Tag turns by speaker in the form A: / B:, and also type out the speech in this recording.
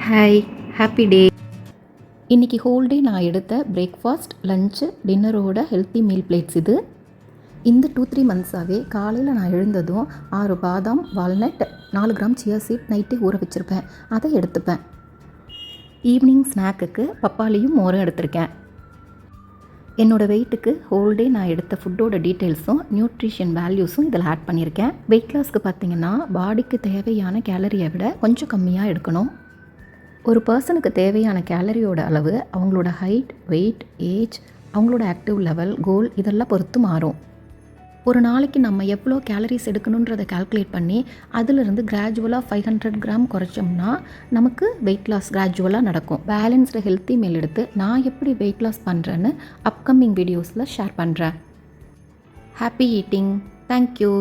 A: Hi, happy day. இன்றைக்கி whole day நான் எடுத்த பிரேக்ஃபாஸ்ட், லஞ்சு, டின்னரோட ஹெல்த்தி மீல் பிளேட்ஸ் இது. இந்த 2-3 மந்த்ஸாகவே காலையில் நான் எழுந்ததும் 6 பாதாம், வால்நட், 4 கிராம் சியா சீட் நைட்டே ஊற வச்சுருப்பேன். அதை எடுத்துப்பேன். ஈவினிங் ஸ்நாக்குக்கு பப்பாளியும் மோரும் எடுத்திருக்கேன். என்னோடய வெயிட்டுக்கு ஹோல் டே நான் எடுத்த ஃபுட்டோட டீட்டெயில்ஸும் நியூட்ரிஷன் வேல்யூஸும் இதில் ஆட் பண்ணியிருக்கேன். வெயிட் லாஸ்க்கு பார்த்திங்கன்னா பாடிக்கு தேவையான கேலரியை விட கொஞ்சம் கம்மியாக எடுக்கணும். ஒரு பர்சனுக்கு தேவையான கேலரியோட அளவு அவங்களோட ஹைட், வெயிட், ஏஜ், அவங்களோட ஆக்டிவ் லெவல், கோல் இதெல்லாம் பொறுத்து மாறும். ஒரு நாளைக்கு நம்ம எவ்வளோ கேலரிஸ் எடுக்கணுன்றதை கால்குலேட் பண்ணி அதிலிருந்து கிராஜுவலாக 500 கிராம் குறைச்சோம்னா நமக்கு வெயிட் லாஸ் கிராஜுவலாக நடக்கும். பேலன்ஸ்டு ஹெல்த்தி மீல் எடுத்து நான் எப்படி வெயிட் லாஸ் பண்ணுறேன்னு அப்கமிங் வீடியோஸில் ஷேர் பண்ணுறேன். Happy eating. தேங்க்யூ.